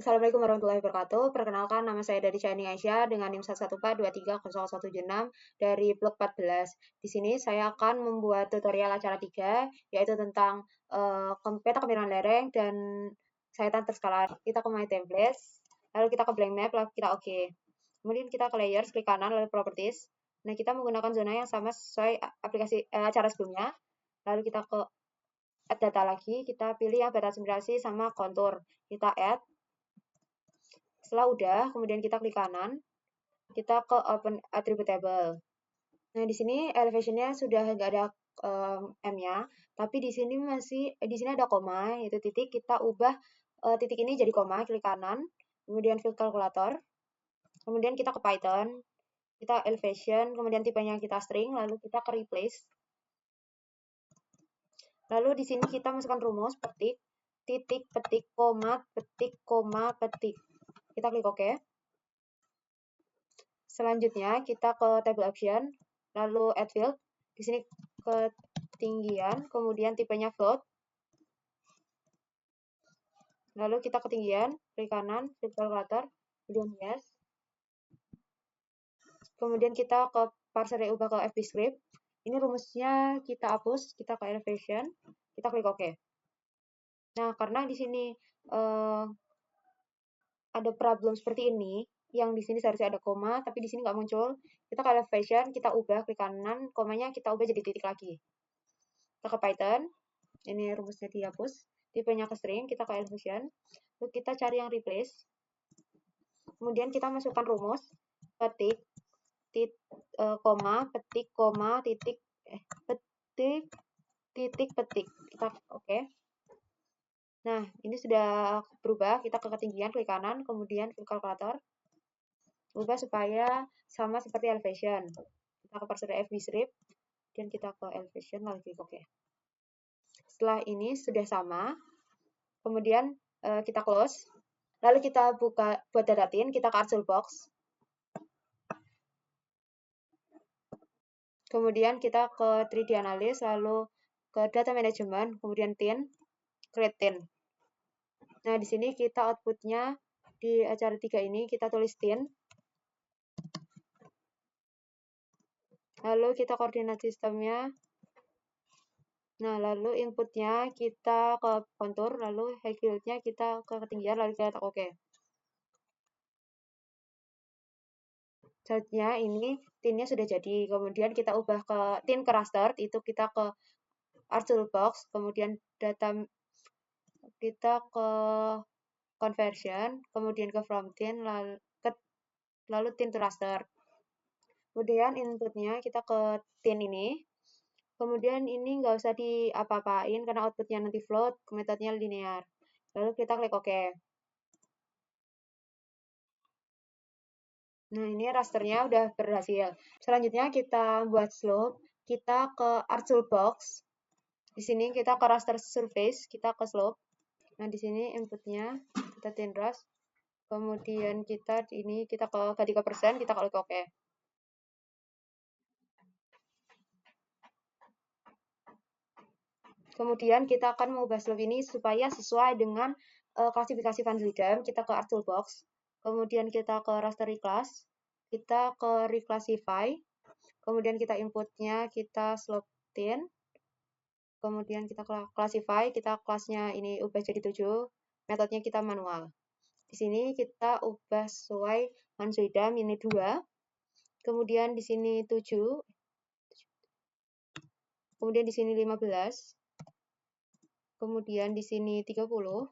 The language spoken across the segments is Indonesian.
Assalamualaikum warahmatullahi wabarakatuh. Perkenalkan, nama saya Dari Chani Aisyah dengan NIM 114230176 dari blog 14. Di sini saya akan membuat tutorial acara 3, yaitu tentang peta kemiringan lereng dan sayatan terskalar. Kita ke My Templates, lalu kita ke Blank Map, lalu kita OK. Kemudian kita ke Layers, klik kanan, lalu Properties. Nah, kita menggunakan zona yang sama sesuai aplikasi acara sebelumnya. Lalu kita ke Add Data lagi, kita pilih yang beta simulasi sama kontur. Kita Add. Setelah udah, kemudian kita klik kanan, kita ke Open Attribute Table. Nah, di sini elevation-nya sudah nggak ada M-nya, tapi di sini ada koma, yaitu titik. Kita ubah titik ini jadi koma, klik kanan, kemudian field calculator, kemudian kita ke Python, kita elevation, kemudian tipenya kita string, lalu kita ke replace. Lalu di sini kita masukkan rumus petik, titik, petik, koma, petik. Kita klik OK. Selanjutnya kita ke table option, lalu add field. Di sini ketinggian, kemudian tipenya float. Lalu kita ketinggian, klik kanan, field calculator, kemudian yes. Kemudian kita ke parser ubah ke FBScript. Ini rumusnya kita hapus, kita ke elevation, kita klik OK. Nah, karena di sini ada problem seperti ini, yang di sini seharusnya ada koma, tapi di sini nggak muncul. Kita ke elevation, kita ubah, klik kanan, komanya kita ubah jadi titik lagi. Kita ke Python, ini rumusnya dihapus, tipenya ke string, kita ke elevation, lalu kita cari yang replace. Kemudian kita masukkan rumus, petik, koma, petik, koma, titik, petik, titik, petik. Kita OK. Nah, ini sudah berubah. Kita ke ketinggian, klik kanan, kemudian klik kalkulator. Ubah supaya sama seperti elevation. Kita ke parser FBScript, dan kita ke elevation, lalu klik OK. Setelah ini sudah sama, kemudian kita close. Lalu kita buka buat data tin, kita ke Artsool Box. Kemudian kita ke 3D Analysis, lalu ke Data Management, kemudian tin, create tin. Nah, di sini kita outputnya di acara 3 ini, kita tulis tin. Lalu kita koordinat sistemnya. Nah, lalu inputnya kita ke kontur, lalu height field-nya kita ke ketinggian, lalu kita OK. Selanjutnya ini tinnya sudah jadi. Kemudian kita ubah ke tin ke raster, itu kita ke Artsool Box, kemudian data kita ke conversion, kemudian ke from tin, lalu tin to raster. Kemudian inputnya kita ke tin ini. Kemudian ini nggak usah diapa-apain karena outputnya nanti float, metodenya linear. Lalu kita klik OK. Nah, ini rasternya udah berhasil. Selanjutnya kita buat slope. Kita ke Artsool Box. Di sini kita ke raster surface, kita ke slope. Nah, di sini inputnya kita tin ras. Kemudian kita ini kita ke 3%, kita klik OK. Kemudian kita akan mengubah slope ini supaya sesuai dengan klasifikasi Van Zuydam. Kita ke Artsool Box. Kemudian kita ke raster reclass. Kita ke reclassify. Kemudian kita inputnya kita slope tin. Kemudian kita classify, kita kelasnya ini ubah jadi 7. Metodenya kita manual. Di sini kita ubah sesuai Van Zuydam ini 2. Kemudian di sini 7. Kemudian di sini 15. Kemudian di sini 30.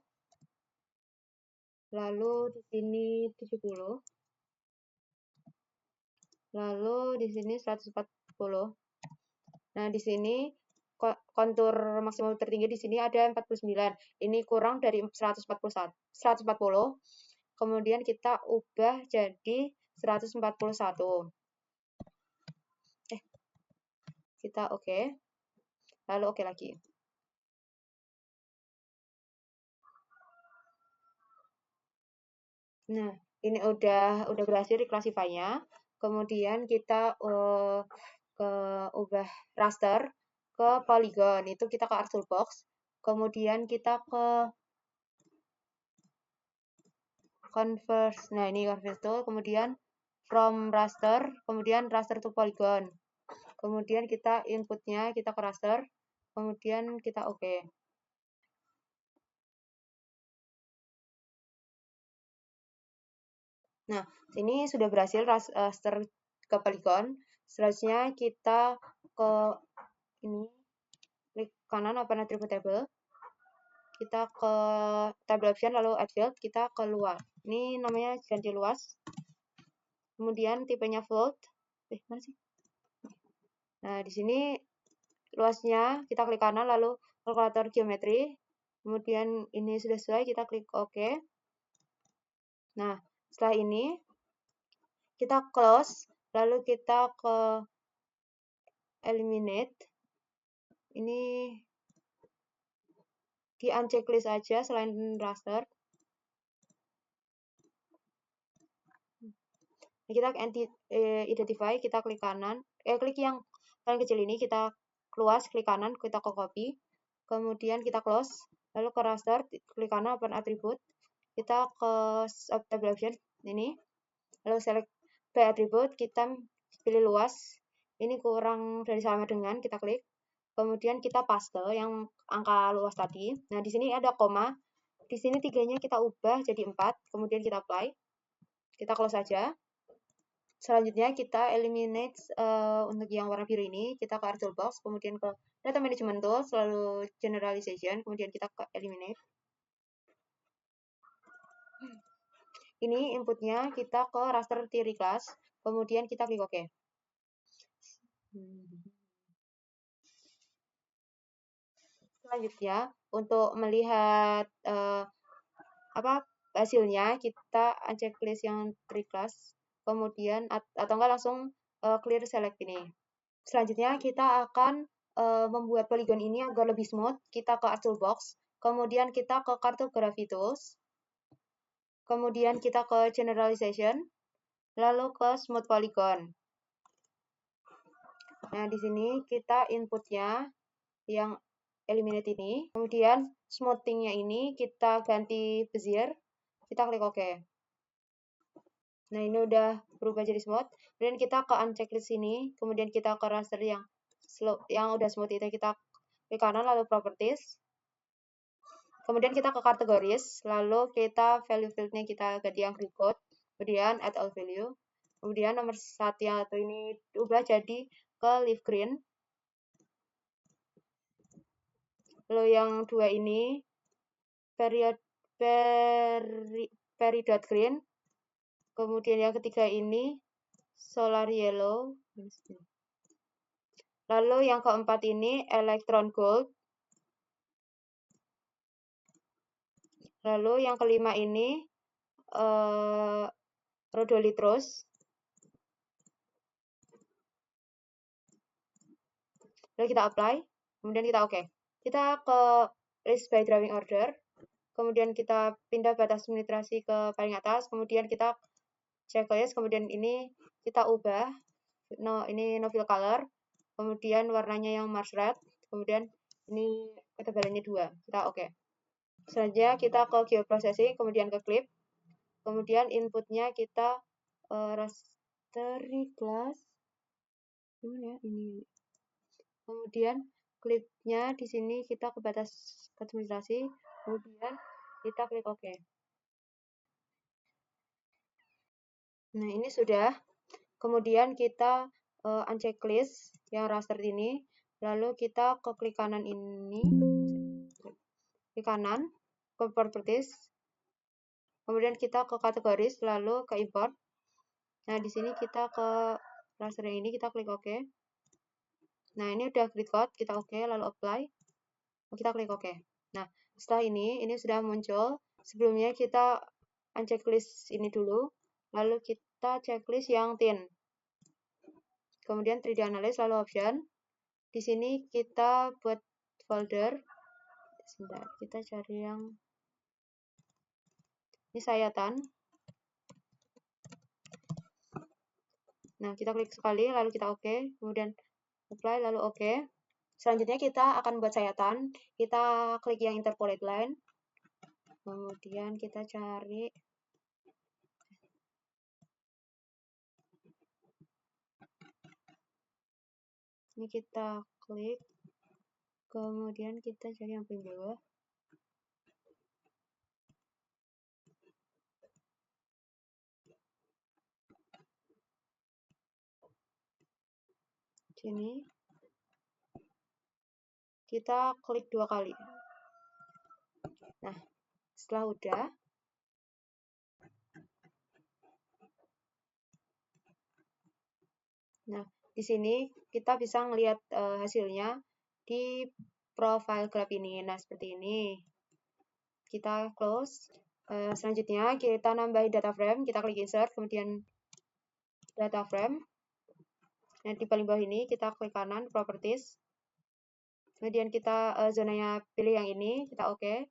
Lalu di sini 70. Lalu di sini 140. Nah, di sini kontur maksimal tertinggi di sini ada 49. Ini kurang dari 140. Kemudian kita ubah jadi 141. Kita OK. Lalu OK lagi. Nah, ini udah berhasil reclassify-nya. Kemudian kita ke ubah raster ke polygon. Itu kita ke Artsool Box. Kemudian kita ke converse. Nah, ini converse tool, kemudian from raster, kemudian raster to polygon. Kemudian kita inputnya kita ke raster, kemudian kita oke. Nah, ini sudah berhasil raster ke polygon. Selanjutnya kita ke ini, klik kanan open attribute table. Kita ke table option, lalu add field, kita ke luar. Ini namanya ganti luas. Kemudian tipenya float. Mana sih? Nah, di sini luasnya kita klik kanan, lalu kalkulator geometri. Kemudian ini sudah sesuai, kita klik OK. Nah, setelah ini kita close, lalu kita ke eliminate. Ini di unchecklist aja selain raster. Kita identify, kita klik kanan, klik yang paling kecil ini, kita luas, klik kanan, kita ke copy, kemudian kita close, lalu ke raster, klik kanan open attribute, kita ke table option ini, lalu select by attribute, kita pilih luas, ini kurang dari sama dengan, kita klik, kemudian kita paste yang angka luas tadi. Nah, di sini ada koma, di sini tiganya kita ubah jadi 4, kemudian kita apply, kita close saja. Selanjutnya kita eliminate untuk yang warna biru ini, kita ke art toolbox, kemudian ke data management tools, lalu generalization, kemudian kita ke eliminate. Ini inputnya kita ke raster theory class, kemudian kita klik OK. Selanjutnya untuk melihat hasilnya, kita unchecklist yang theory class, kemudian atau enggak langsung clear select ini. Selanjutnya kita akan membuat polygon ini agar lebih smooth. Kita ke art toolbox, kemudian kita ke cartography tools, kemudian kita ke generalization, lalu ke smooth polygon. Nah, di sini kita inputnya yang eliminate ini, kemudian smoothingnya ini kita ganti bezier, kita klik OK. Nah, ini udah berubah jadi smooth. Kemudian kita ke unchecklist sini, kemudian kita ke raster yang udah smooth itu, kita klik kanan lalu properties. Kemudian kita ke kategoris, lalu kita value fieldnya kita ganti yang grid code, kemudian add all value. Kemudian nomor 1 ini ubah jadi ke leaf green. Lalu yang 2 ini dot green. Kemudian yang ketiga ini solar yellow. Lalu yang keempat ini electron gold. Lalu yang kelima ini rhodolithos. Lalu kita apply, kemudian kita OK. Kita ke list by drawing order, kemudian kita pindah batas penetrasi ke paling atas, kemudian kita checklist, kemudian ini kita ubah, ini no fill color, kemudian warnanya yang Mars red, kemudian ini ketebalannya 2, kita OK. Selanjutnya kita ke geoprocessing, kemudian ke clip, kemudian inputnya kita rastery class, gimana ya ini. Kemudian klipnya di sini kita ke batas kustomisasi, kemudian kita klik OK. Nah, ini sudah. Kemudian kita unchecklist yang raster ini, lalu kita ke klik kanan ini, klik kanan, ke properties, kemudian kita ke kategoris, lalu ke import. Nah, di sini kita ke raster yang ini, kita klik OK. Nah, ini udah grid code, kita OK, lalu apply. Kita klik OK. Nah, setelah ini sudah muncul. Sebelumnya kita unchecklist ini dulu, lalu kita checklist yang thin. Kemudian 3D analysis, lalu option. Di sini kita buat folder. Sebentar, kita cari yang ini sayatan. Nah, kita klik sekali, lalu kita OK. Kemudian apply, lalu OK. Selanjutnya kita akan buat sayatan. Kita klik yang interpolate line. Kemudian kita cari Ini kita klik, kemudian kita cari yang paling bawah. Sini kita klik 2 kali. Nah, setelah udah, nah di sini kita bisa melihat hasilnya di profile graph ini. Nah, seperti ini. Kita close. Selanjutnya kita nambahin data frame, kita klik insert, kemudian data frame. Nah, di paling bawah ini kita klik kanan, properties. Kemudian kita zonanya pilih yang ini, kita oke.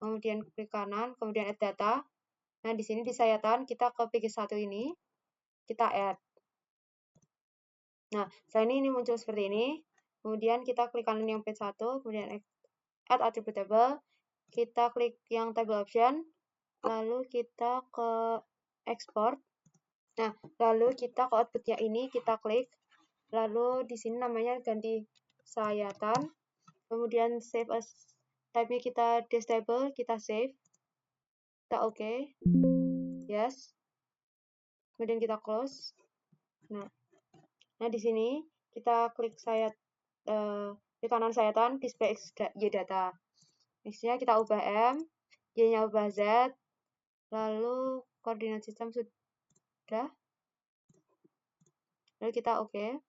Kemudian klik kanan, kemudian add data. Nah, di sini di sayatan kita ke pg1 ini, kita add. Nah, setelah ini muncul seperti ini. Kemudian kita klik kanan yang page 1, kemudian add attribute table. Kita klik yang table option, lalu kita ke export. Nah, lalu kita ke outputnya ini, kita klik. Lalu di sini namanya ganti sayatan. Kemudian save as type-nya kita dash table, kita save. Kita oke. Yes. Kemudian kita close. Nah, di sini kita klik sayat di kanan sayatan display Y data. Next-nya kita ubah M, Y-nya ubah Z, lalu koordinat sistem sudah. Lalu kita oke.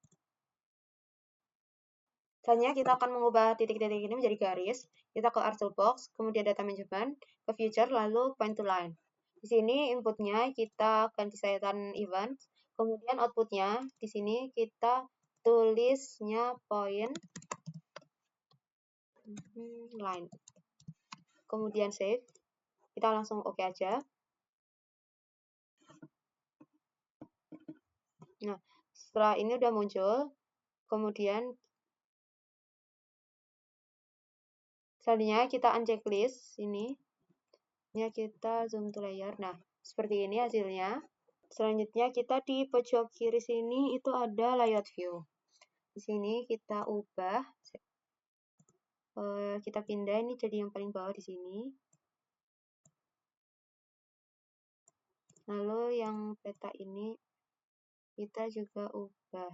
Selanjutnya kita akan mengubah titik-titik ini menjadi garis. Kita ke Arcel Box, kemudian Data Management, ke Future, lalu Point to Line. Di sini inputnya kita ganti sayatan event, kemudian outputnya di sini kita tulisnya point line. Kemudian save. Kita langsung oke aja. Nah, setelah ini udah muncul, kemudian selanjutnya kita uncheck list ini. Ya, kita zoom to layer. Nah, seperti ini hasilnya. Selanjutnya kita di pojok kiri sini itu ada layout view. Di sini kita ubah, kita pindah ini jadi yang paling bawah di sini. Lalu yang peta ini kita juga ubah.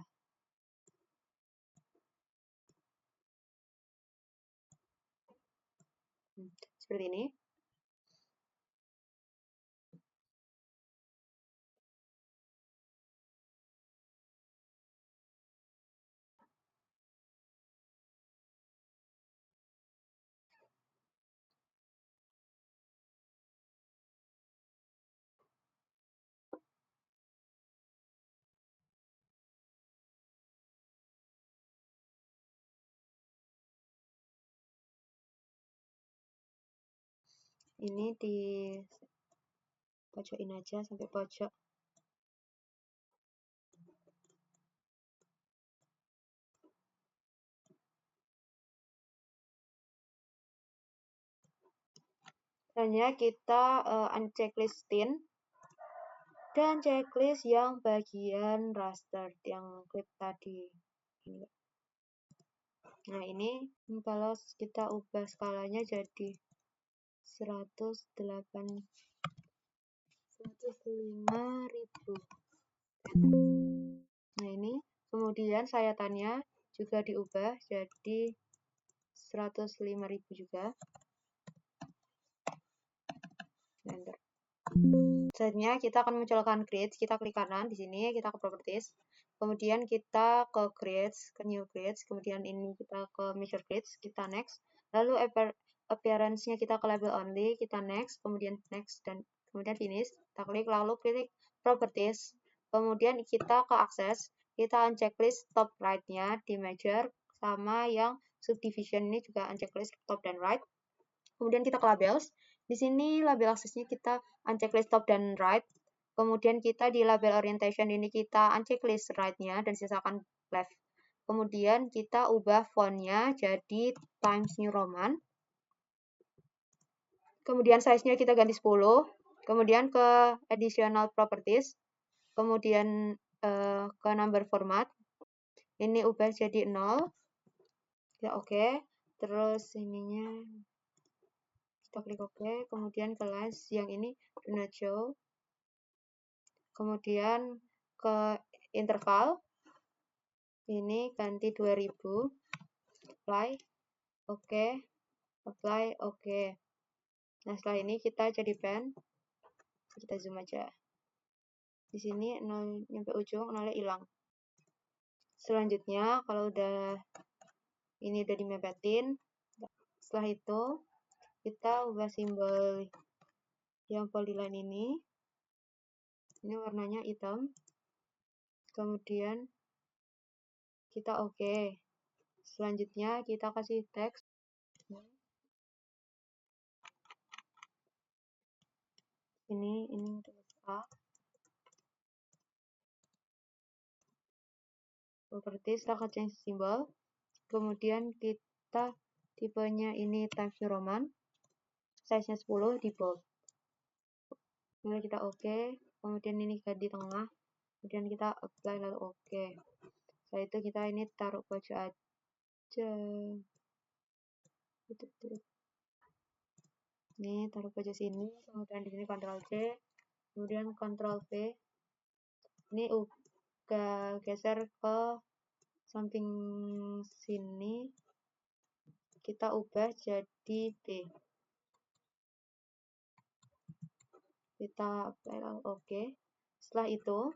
Seperti ini. Ini di pojokin aja sampai pojok. Selanjutnya kita unchecklistin dan checklist yang bagian raster yang clip tadi. Nah, ini kalau kita ubah skalanya jadi 105.000. Nah, ini kemudian sayatannya juga diubah jadi 105.000 juga. Enter. Selanjutnya kita akan munculkan grids. Kita klik kanan di sini, kita ke properties. Kemudian kita ke grids, ke new grids. Kemudian ini kita ke measure grids, kita next. Lalu appearance-nya kita ke label only, kita next, kemudian next dan kemudian finish. Kita klik lalu klik properties. Kemudian kita ke access, kita uncheck list top right-nya di measure sama yang subdivision ini juga uncheck list top dan right. Kemudian kita ke labels. Di sini label aksesnya kita uncheck list top dan right. Kemudian kita di label orientation ini kita uncheck list right-nya dan sisakan left. Kemudian kita ubah font-nya jadi Times New Roman. Kemudian size-nya kita ganti 10. Kemudian ke additional properties. Kemudian ke number format. ini ubah jadi 0, ya oke. Terus ininya kita klik oke, kemudian kelas yang ini do not show, kemudian ke interval ini ganti 2000, apply oke, apply oke. Nah, setelah ini kita jadi pen, kita zoom aja. Di sini 0 nyampe ujung, 0-nya hilang. Selanjutnya, kalau ini udah dimepetin, setelah itu kita ubah simbol yang polyline ini warnanya hitam, kemudian kita oke. Selanjutnya kita kasih teks, ini tulis A, properties, kita change simbol, kemudian kita tipenya ini Times New Roman, size-nya 10 di bold. Kemudian kita oke, kemudian ini ganti tengah, kemudian kita apply lalu oke. Setelah itu kita ini taruh pojok aja. Ini taruh pojok sini, kemudian di sini Ctrl C, kemudian Ctrl V. Ini udah geser ke samping sini, kita ubah jadi B. Kita apply oke. Setelah itu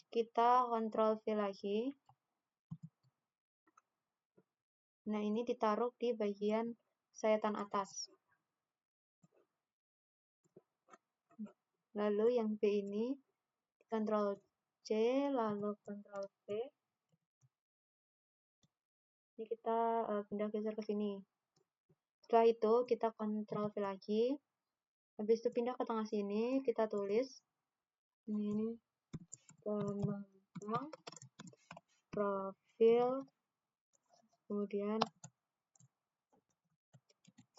kita Ctrl V lagi. Nah, ini ditaruh di bagian sayatan atas. Lalu yang B ini Ctrl C lalu Ctrl V. Ini kita pindah geser ke sini. Setelah itu kita Ctrl V lagi. Habis itu pindah ke tengah sini, kita tulis ini pengembang profil, kemudian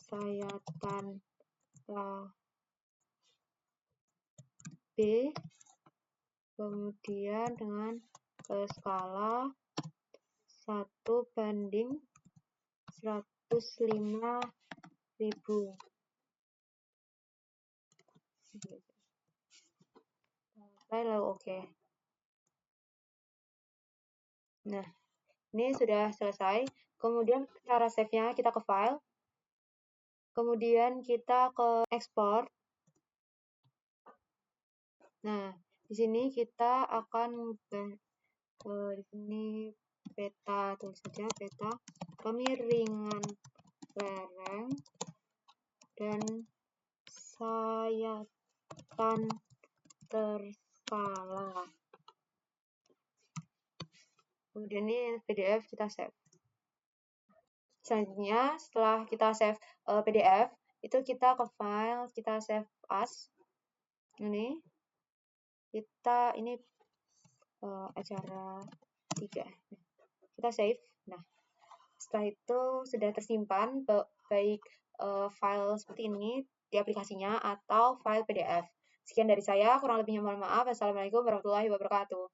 sayatan B, kemudian dengan skala 1/105.000. Lalu oke. Nah, ini sudah selesai. Kemudian cara save-nya kita ke file. Kemudian kita ke export. Nah, di sini kita akan di sini peta, tulis saja peta kemiringan lereng dan sayatan terskala. Kemudian ini PDF kita save. Selanjutnya setelah kita save PDF, itu kita ke file, kita save as. Ini kita ini acara 3. Kita save. Nah, setelah itu sudah tersimpan baik file seperti ini di aplikasinya atau file PDF. Sekian dari saya, kurang lebihnya mohon maaf. Assalamualaikum warahmatullahi wabarakatuh.